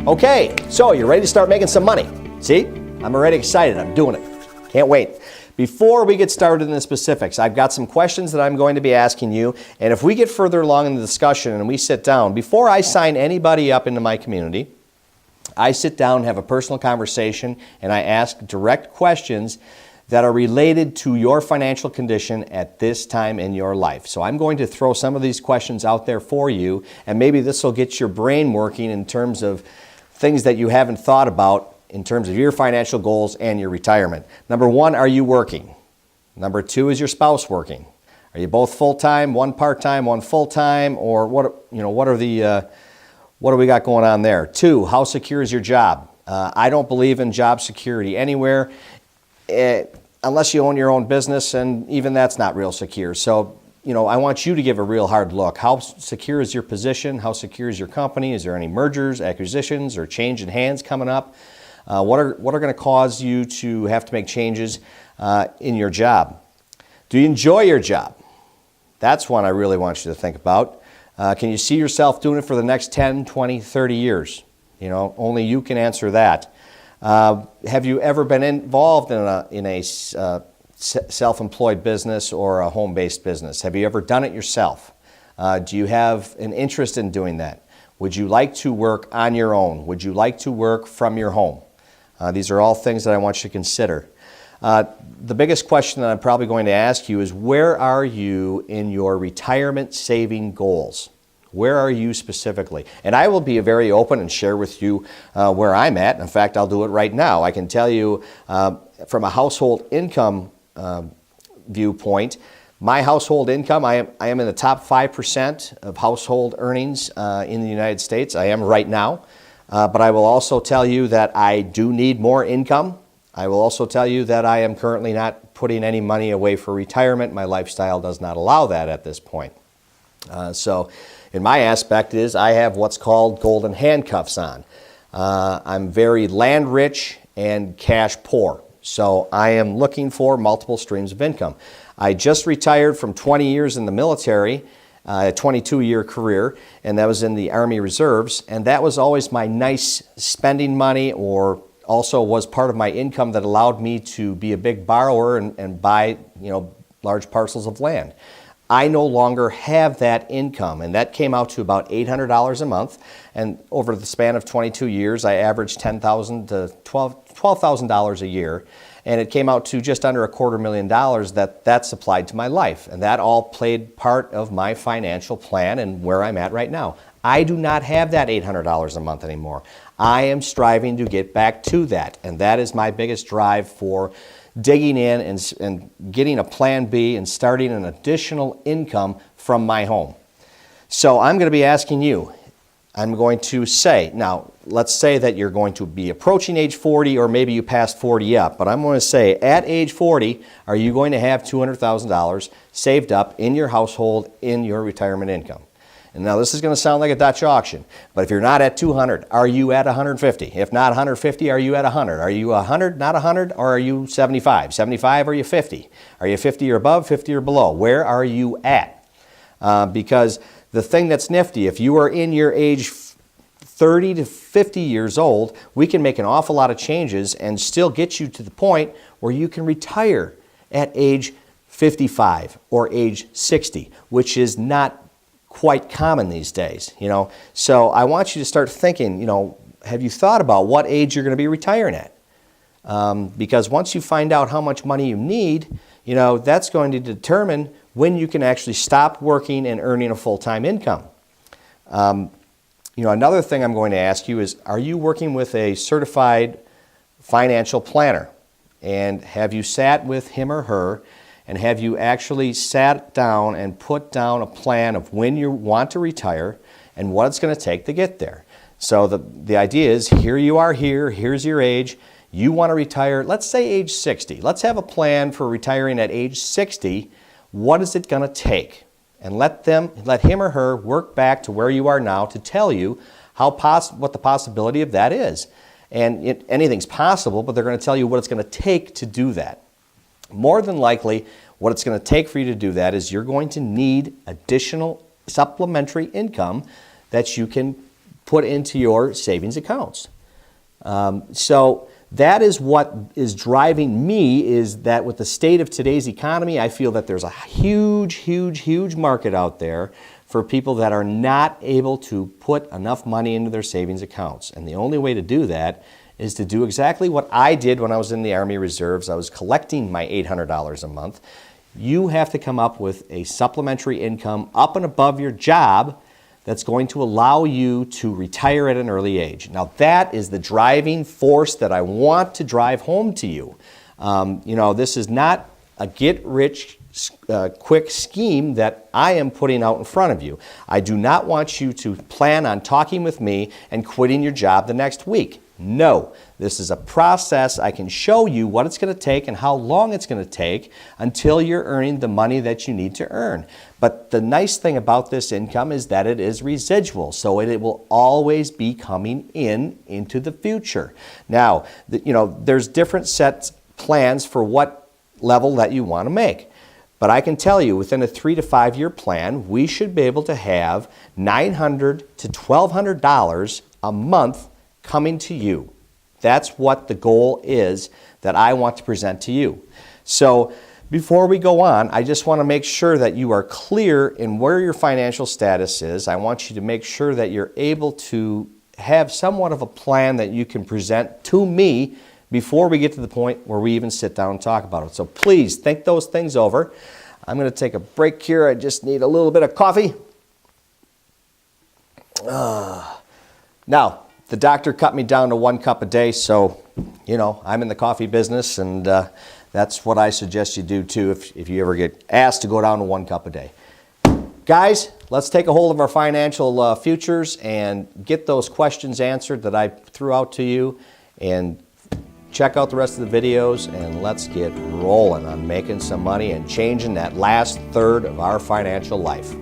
Okay, so you're ready to start making some money. See, I'm already excited. I'm doing it. Can't wait. Before we get started in the specifics, I've got some questions that I'm going to be asking you, and if we get further along in the discussion and we sit down, before I sign anybody up into my community, I sit down, have a personal conversation, and I ask direct questions that are related to your financial condition at this time in your life. So I'm going to throw some of these questions out there for you, and maybe this will get your brain working in terms of things that you haven't thought about in terms of your financial goals and your retirement. Number one, are you working? Number two, is your spouse working? Are you both full-time, one part-time, one full-time, or what do we got going on there? Two, how secure is your job? I don't believe in job security anywhere unless you own your own business, and even that's not real secure. So, I want you to give a real hard look. How secure is your position? How secure is your company? Is there any mergers, acquisitions, or change in hands coming up? What are going to cause you to have to make changes in your job? Do you enjoy your job? That's one I really want you to think about. Can you see yourself doing it for the next 10, 20, 30 years? Only you can answer that. Have you ever been involved in a self-employed business or a home-based business? Have you ever done it yourself? Do you have an interest in doing that? Would you like to work on your own? Would you like to work from your home? These are all things that I want you to consider. The biggest question that I'm probably going to ask you is, where are you in your retirement saving goals? Where are you specifically? And I will be very open and share with you where I'm at. In fact, I'll do it right now. I can tell you from a household income viewpoint, my household income, I am in the top 5% of household earnings in the United States. I am right now. But I will also tell you that I do need more income. I will also tell you that I am currently not putting any money away for retirement. My lifestyle does not allow that at this point. So in my aspect is I have what's called golden handcuffs on. I'm very land rich and cash poor. So I am looking for multiple streams of income. I just retired from 20 years in the military, a 22-year career, and that was in the Army Reserves, and that was always my nice spending money, or also was part of my income that allowed me to be a big borrower and buy large parcels of land. I no longer have that income, and that came out to about $800 a month, and over the span of 22 years I averaged $10,000 to $12,000 a year, and it came out to just under $250,000 that supplied to my life, and that all played part of my financial plan and where I'm at right now. I do not have that $800 a month anymore. I am striving to get back to that, and that is my biggest drive for digging in and getting a plan B and starting an additional income from my home. So I'm going to be asking you, I'm going to say, now let's say that you're going to be approaching age 40, or maybe you passed 40 up, but I'm going to say at age 40, are you going to have $200,000 saved up in your household in your retirement income? And now this is going to sound like a Dutch auction, but if you're not at 200, are you at 150? If not 150, are you at 100? Are you 100, not 100, or are you 75? 75, are you 50? Are you 50 or above, 50 or below? Where are you at? Because the thing that's nifty, if you are in your age 30 to 50 years old, we can make an awful lot of changes and still get you to the point where you can retire at age 55 or age 60, which is not quite common these days, So I want you to start thinking, have you thought about what age you're going to be retiring at? Because once you find out how much money you need, that's going to determine when you can actually stop working and earning a full-time income. Another thing I'm going to ask you is, are you working with a certified financial planner? And have you sat with him or her, and have you actually sat down and put down a plan of when you want to retire and what it's going to take to get there? So the idea is, here you are here's your age. You want to retire, let's say age 60. Let's have a plan for retiring at age 60. What is it going to take? And let him or her work back to where you are now to tell you what the possibility of that is. And anything's possible, but they're going to tell you what it's going to take to do that. More than likely, what it's going to take for you to do that is you're going to need additional supplementary income that you can put into your savings accounts. So that is what is driving me, is that with the state of today's economy, I feel that there's a huge market out there for people that are not able to put enough money into their savings accounts. And the only way to do that is to do exactly what I did when I was in the Army Reserves. I was collecting my $800 a month. You have to come up with a supplementary income up and above your job that's going to allow you to retire at an early age. Now that is the driving force that I want to drive home to you. This is not a get-rich quick scheme that I am putting out in front of you. I do not want you to plan on talking with me and quitting your job the next week. No, this is a process. I can show you what it's going to take and how long it's going to take until you're earning the money that you need to earn. But the nice thing about this income is that it is residual, so it will always be coming into the future. Now, there's different set plans for what level that you want to make. But I can tell you, within a 3 to 5 year plan, we should be able to have $900 to $1,200 a month coming to you. That's what the goal is that I want to present to you. So before we go on, I just want to make sure that you are clear in where your financial status is. I want you to make sure that you're able to have somewhat of a plan that you can present to me before we get to the point where we even sit down and talk about it. So please think those things over. I'm going to take a break here. I just need a little bit of coffee. Now, the doctor cut me down to 1 cup a day, so, I'm in the coffee business, and that's what I suggest you do too if you ever get asked to go down to 1 cup a day. Guys, let's take a hold of our financial futures and get those questions answered that I threw out to you, and check out the rest of the videos, and let's get rolling on making some money and changing that last third of our financial life.